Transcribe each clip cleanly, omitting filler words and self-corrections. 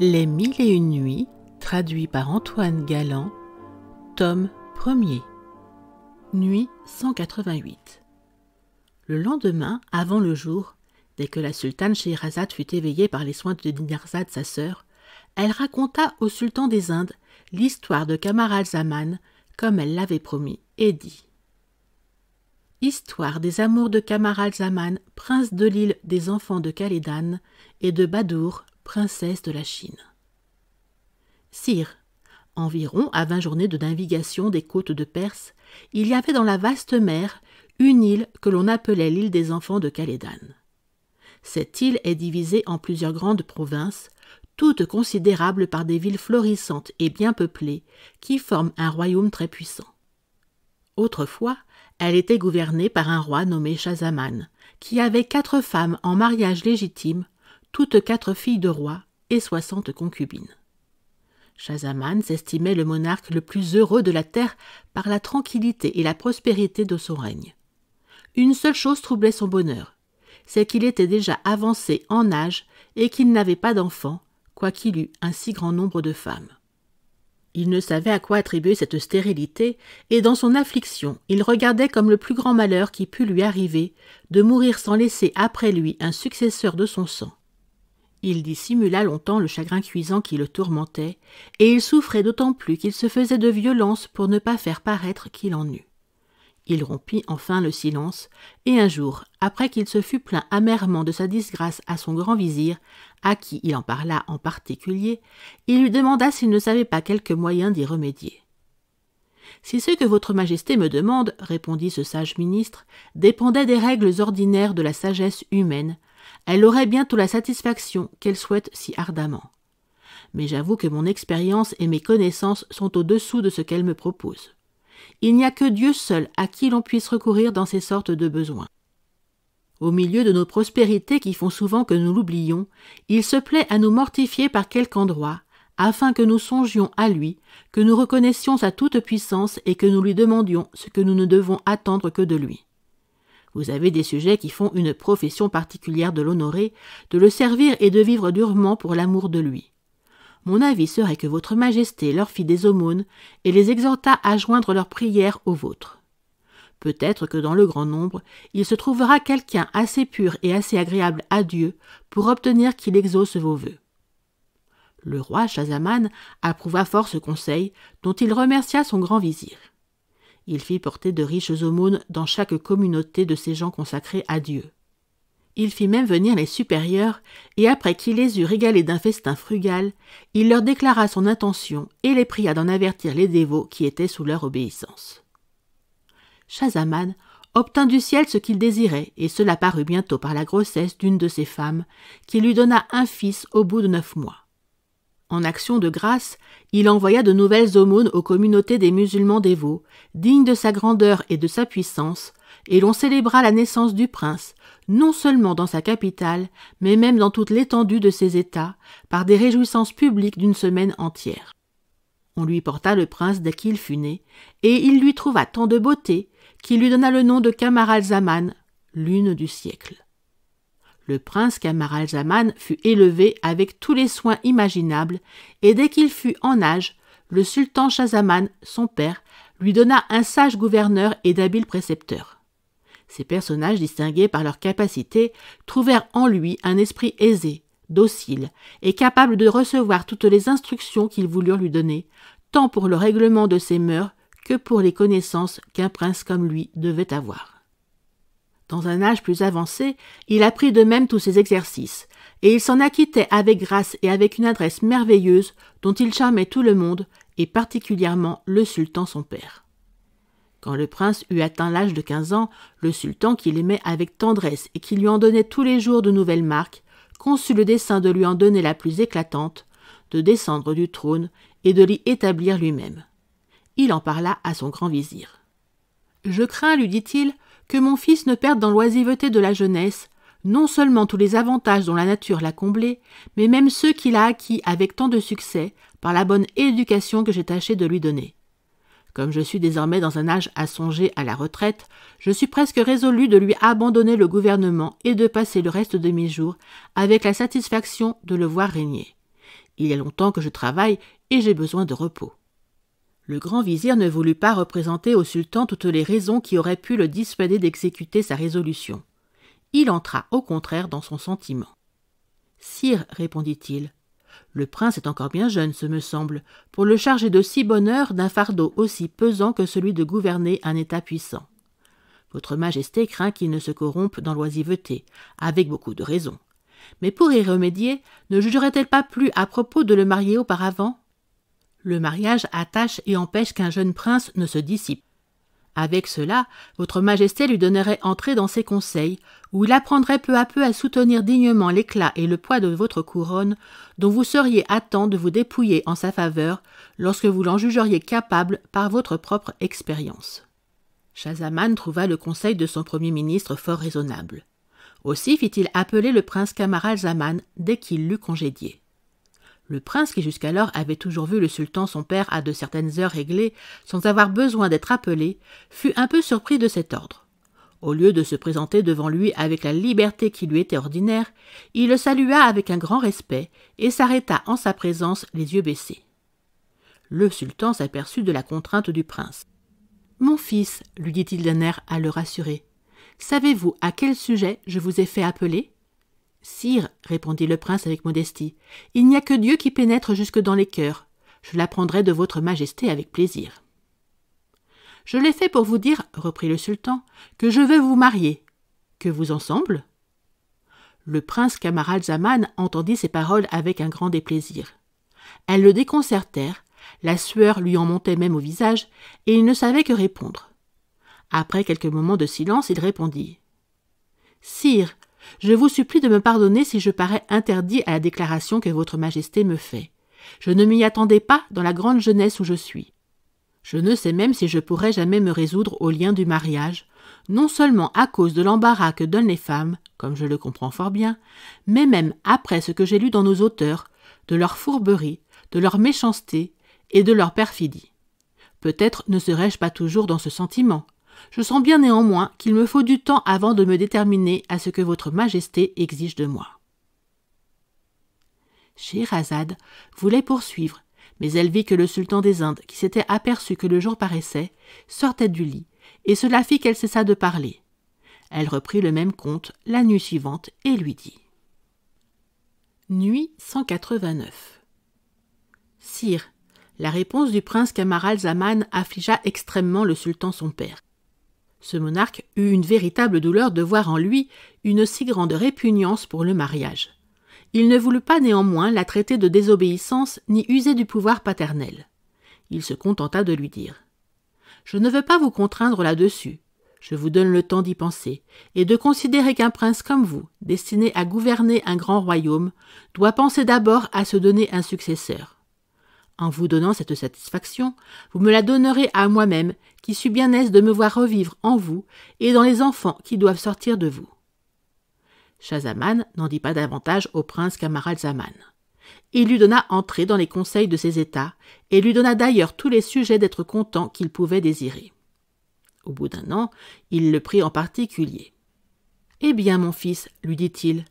Les Mille et une nuits, traduit par Antoine Galland, tome 1er. Nuit 188. Le lendemain, avant le jour, dès que la sultane Scheherazade fut éveillée par les soins de Dinarzade, sa sœur, elle raconta au sultan des Indes l'histoire de Camaralzaman, comme elle l'avait promis, et dit: Histoire des amours de Camaralzaman, prince de l'île des enfants de Khalédan, et de Badour, princesse de la Chine. Sire, environ à 20 journées de navigation des côtes de Perse, il y avait dans la vaste mer une île que l'on appelait l'île des enfants de Khalédan. Cette île est divisée en plusieurs grandes provinces, toutes considérables par des villes florissantes et bien peuplées, qui forment un royaume très puissant. Autrefois, elle était gouvernée par un roi nommé Schahzaman, qui avait 4 femmes en mariage légitime, toutes 4 filles de roi et 60 concubines. Schahzaman s'estimait le monarque le plus heureux de la terre par la tranquillité et la prospérité de son règne. Une seule chose troublait son bonheur, c'est qu'il était déjà avancé en âge et qu'il n'avait pas d'enfants, quoiqu'il eût un si grand nombre de femmes. Il ne savait à quoi attribuer cette stérilité, et dans son affliction, il regardait comme le plus grand malheur qui pût lui arriver de mourir sans laisser après lui un successeur de son sang. Il dissimula longtemps le chagrin cuisant qui le tourmentait, et il souffrait d'autant plus qu'il se faisait de violence pour ne pas faire paraître qu'il en eût. Il rompit enfin le silence, et un jour, après qu'il se fut plaint amèrement de sa disgrâce à son grand vizir, à qui il en parla en particulier, il lui demanda s'il ne savait pas quelque moyen d'y remédier. « Si ce que votre majesté me demande, répondit ce sage ministre, dépendait des règles ordinaires de la sagesse humaine, elle aurait bientôt la satisfaction qu'elle souhaite si ardemment. Mais j'avoue que mon expérience et mes connaissances sont au-dessous de ce qu'elle me propose. Il n'y a que Dieu seul à qui l'on puisse recourir dans ces sortes de besoins. Au milieu de nos prospérités qui font souvent que nous l'oublions, il se plaît à nous mortifier par quelque endroit, afin que nous songions à lui, que nous reconnaissions sa toute-puissance et que nous lui demandions ce que nous ne devons attendre que de lui. Vous avez des sujets qui font une profession particulière de l'honorer, de le servir et de vivre durement pour l'amour de lui. Mon avis serait que votre majesté leur fit des aumônes et les exhorta à joindre leurs prières aux vôtres. Peut-être que dans le grand nombre, il se trouvera quelqu'un assez pur et assez agréable à Dieu pour obtenir qu'il exauce vos vœux. » Le roi Schahzaman approuva fort ce conseil, dont il remercia son grand vizir. Il fit porter de riches aumônes dans chaque communauté de ces gens consacrés à Dieu. Il fit même venir les supérieurs, et après qu'il les eut régalés d'un festin frugal, il leur déclara son intention et les pria d'en avertir les dévots qui étaient sous leur obéissance. Schahzaman obtint du ciel ce qu'il désirait, et cela parut bientôt par la grossesse d'une de ses femmes, qui lui donna un fils au bout de 9 mois. En action de grâce, il envoya de nouvelles aumônes aux communautés des musulmans dévots, dignes de sa grandeur et de sa puissance, et l'on célébra la naissance du prince, non seulement dans sa capitale, mais même dans toute l'étendue de ses États, par des réjouissances publiques d'une semaine entière. On lui porta le prince dès qu'il fut né, et il lui trouva tant de beauté qu'il lui donna le nom de Camaralzaman, lune du siècle. Le prince Camaralzaman fut élevé avec tous les soins imaginables, et dès qu'il fut en âge, le sultan Schahzaman, son père, lui donna un sage gouverneur et d'habiles précepteurs. Ces personnages, distingués par leur capacité, trouvèrent en lui un esprit aisé, docile, et capable de recevoir toutes les instructions qu'ils voulurent lui donner, tant pour le règlement de ses mœurs que pour les connaissances qu'un prince comme lui devait avoir. Dans un âge plus avancé, il apprit de même tous ses exercices, et il s'en acquittait avec grâce et avec une adresse merveilleuse dont il charmait tout le monde, et particulièrement le sultan son père. Quand le prince eut atteint l'âge de 15 ans, le sultan, qui l'aimait avec tendresse et qui lui en donnait tous les jours de nouvelles marques, conçut le dessein de lui en donner la plus éclatante, de descendre du trône et de l'y établir lui-même. Il en parla à son grand vizir. « Je crains, lui dit-il, que mon fils ne perde dans l'oisiveté de la jeunesse non seulement tous les avantages dont la nature l'a comblé, mais même ceux qu'il a acquis avec tant de succès par la bonne éducation que j'ai tâché de lui donner. Comme je suis désormais dans un âge à songer à la retraite, je suis presque résolu de lui abandonner le gouvernement et de passer le reste de mes jours avec la satisfaction de le voir régner. Il y a longtemps que je travaille et j'ai besoin de repos. » Le grand vizir ne voulut pas représenter au sultan toutes les raisons qui auraient pu le dissuader d'exécuter sa résolution. Il entra au contraire dans son sentiment. « Sire, répondit-il, le prince est encore bien jeune, ce me semble, pour le charger de si bonne heure d'un fardeau aussi pesant que celui de gouverner un État puissant. Votre Majesté craint qu'il ne se corrompe dans l'oisiveté, avec beaucoup de raison. Mais pour y remédier, ne jugerait-elle pas plus à propos de le marier auparavant ? Le mariage attache et empêche qu'un jeune prince ne se dissipe. Avec cela, votre Majesté lui donnerait entrée dans ses conseils, où il apprendrait peu à peu à soutenir dignement l'éclat et le poids de votre couronne, dont vous seriez à temps de vous dépouiller en sa faveur, lorsque vous l'en jugeriez capable par votre propre expérience. » Schahzaman trouva le conseil de son premier ministre fort raisonnable. Aussi fit-il appeler le prince Camaralzaman dès qu'il l'eut congédié. Le prince, qui jusqu'alors avait toujours vu le sultan son père à de certaines heures réglées, sans avoir besoin d'être appelé, fut un peu surpris de cet ordre. Au lieu de se présenter devant lui avec la liberté qui lui était ordinaire, il le salua avec un grand respect et s'arrêta en sa présence les yeux baissés. Le sultan s'aperçut de la contrainte du prince. « Mon fils, lui dit-il d'un air à le rassurer, savez-vous à quel sujet je vous ai fait appeler ? » « Sire, répondit le prince avec modestie, il n'y a que Dieu qui pénètre jusque dans les cœurs. Je l'apprendrai de votre Majesté avec plaisir. »« Je l'ai fait pour vous dire, reprit le sultan, que je veux vous marier. Que vous en semble ?» Le prince Camaralzaman entendit ces paroles avec un grand déplaisir. Elles le déconcertèrent, la sueur lui en montait même au visage, et il ne savait que répondre. Après quelques moments de silence, il répondit. « Sire, je vous supplie de me pardonner si je parais interdit à la déclaration que votre Majesté me fait. Je ne m'y attendais pas dans la grande jeunesse où je suis. Je ne sais même si je pourrai jamais me résoudre au lien du mariage, non seulement à cause de l'embarras que donnent les femmes, comme je le comprends fort bien, mais même après ce que j'ai lu dans nos auteurs, de leur fourberie, de leur méchanceté et de leur perfidie. Peut-être ne serai-je pas toujours dans ce sentiment. Je sens bien néanmoins qu'il me faut du temps avant de me déterminer à ce que votre Majesté exige de moi. » Scheherazade voulait poursuivre, mais elle vit que le sultan des Indes, qui s'était aperçu que le jour paraissait, sortait du lit, et cela fit qu'elle cessa de parler. Elle reprit le même conte la nuit suivante et lui dit. Nuit 189. Sire, la réponse du prince Camaralzaman affligea extrêmement le sultan son père. Ce monarque eut une véritable douleur de voir en lui une si grande répugnance pour le mariage. Il ne voulut pas néanmoins la traiter de désobéissance ni user du pouvoir paternel. Il se contenta de lui dire « Je ne veux pas vous contraindre là-dessus. Je vous donne le temps d'y penser et de considérer qu'un prince comme vous, destiné à gouverner un grand royaume, doit penser d'abord à se donner un successeur. En vous donnant cette satisfaction, vous me la donnerez à moi-même, qui suis bien aise de me voir revivre en vous et dans les enfants qui doivent sortir de vous. » Schahzaman n'en dit pas davantage au prince Camaralzaman. Il lui donna entrée dans les conseils de ses États et lui donna d'ailleurs tous les sujets d'être content qu'il pouvait désirer. Au bout d'un an, il le prit en particulier. « Eh bien, mon fils, lui dit-il,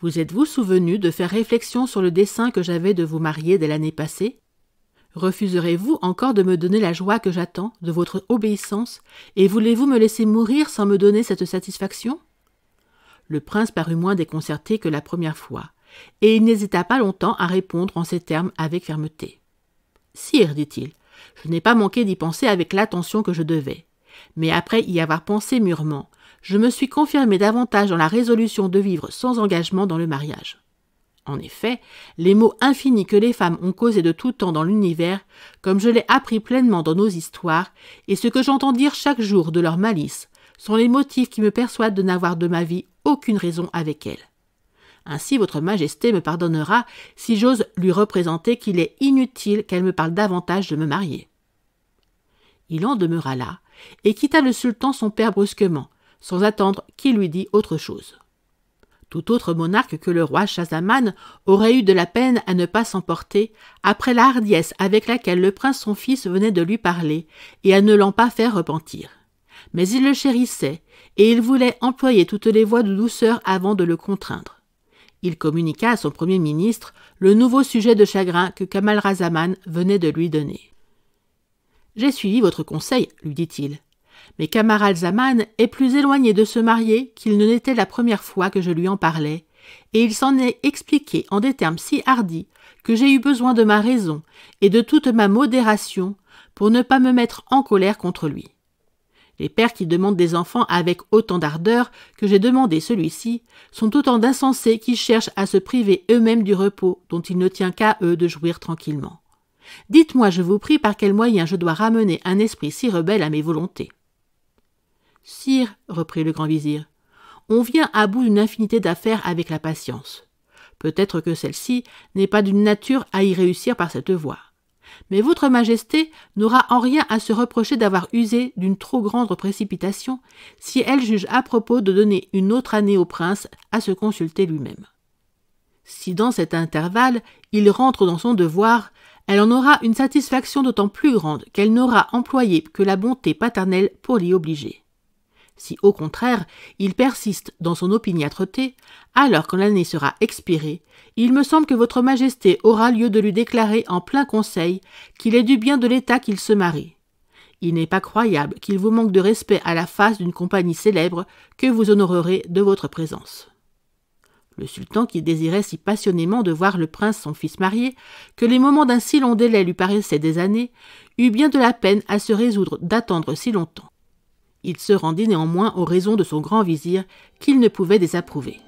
vous êtes-vous souvenu de faire réflexion sur le dessein que j'avais de vous marier dès l'année passée ? Refuserez-vous encore de me donner la joie que j'attends de votre obéissance, et voulez-vous me laisser mourir sans me donner cette satisfaction ?» Le prince parut moins déconcerté que la première fois, et il n'hésita pas longtemps à répondre en ces termes avec fermeté. « Sire, dit-il, je n'ai pas manqué d'y penser avec l'attention que je devais, mais après y avoir pensé mûrement, je me suis confirmé davantage dans la résolution de vivre sans engagement dans le mariage. En effet, les maux infinis que les femmes ont causés de tout temps dans l'univers, comme je l'ai appris pleinement dans nos histoires, et ce que j'entends dire chaque jour de leur malice, sont les motifs qui me persuadent de n'avoir de ma vie aucune raison avec elles. Ainsi votre Majesté me pardonnera si j'ose lui représenter qu'il est inutile qu'elle me parle davantage de me marier. » Il en demeura là, et quitta le sultan son père brusquement, sans attendre qu'il lui dît autre chose. Tout autre monarque que le roi Schahzaman aurait eu de la peine à ne pas s'emporter après la hardiesse avec laquelle le prince son fils venait de lui parler et à ne l'en pas faire repentir. Mais il le chérissait et il voulait employer toutes les voies de douceur avant de le contraindre. Il communiqua à son premier ministre le nouveau sujet de chagrin que Camaralzaman venait de lui donner. « J'ai suivi votre conseil, lui dit-il. Mais Camaralzaman est plus éloigné de se marier qu'il ne l'était la première fois que je lui en parlais, et il s'en est expliqué en des termes si hardis que j'ai eu besoin de ma raison et de toute ma modération pour ne pas me mettre en colère contre lui. Les pères qui demandent des enfants avec autant d'ardeur que j'ai demandé celui-ci sont autant d'insensés qui cherchent à se priver eux-mêmes du repos dont il ne tient qu'à eux de jouir tranquillement. Dites-moi, je vous prie, par quel moyen je dois ramener un esprit si rebelle à mes volontés. »« Sire, reprit le grand vizir, on vient à bout d'une infinité d'affaires avec la patience. Peut-être que celle-ci n'est pas d'une nature à y réussir par cette voie. Mais votre majesté n'aura en rien à se reprocher d'avoir usé d'une trop grande précipitation si elle juge à propos de donner une autre année au prince à se consulter lui-même. Si dans cet intervalle il rentre dans son devoir, elle en aura une satisfaction d'autant plus grande qu'elle n'aura employé que la bonté paternelle pour l'y obliger. Si au contraire il persiste dans son opiniâtreté, alors quand l'année sera expirée, il me semble que votre majesté aura lieu de lui déclarer en plein conseil qu'il est du bien de l'État qu'il se marie. Il n'est pas croyable qu'il vous manque de respect à la face d'une compagnie célèbre que vous honorerez de votre présence. » Le sultan, qui désirait si passionnément de voir le prince son fils marié, que les moments d'un si long délai lui paraissaient des années, eut bien de la peine à se résoudre d'attendre si longtemps. Il se rendit néanmoins aux raisons de son grand vizir qu'il ne pouvait désapprouver.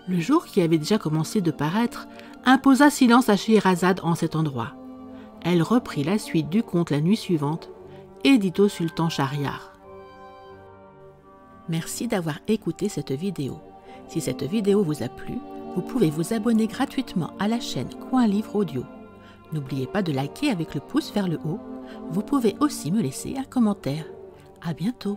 Le jour qui avait déjà commencé de paraître imposa silence à Scheherazade en cet endroit. Elle reprit la suite du conte la nuit suivante et dit au sultan Shahriar. Merci d'avoir écouté cette vidéo. Si cette vidéo vous a plu, vous pouvez vous abonner gratuitement à la chaîne Coin Livre Audio. N'oubliez pas de liker avec le pouce vers le haut. Vous pouvez aussi me laisser un commentaire. À bientôt.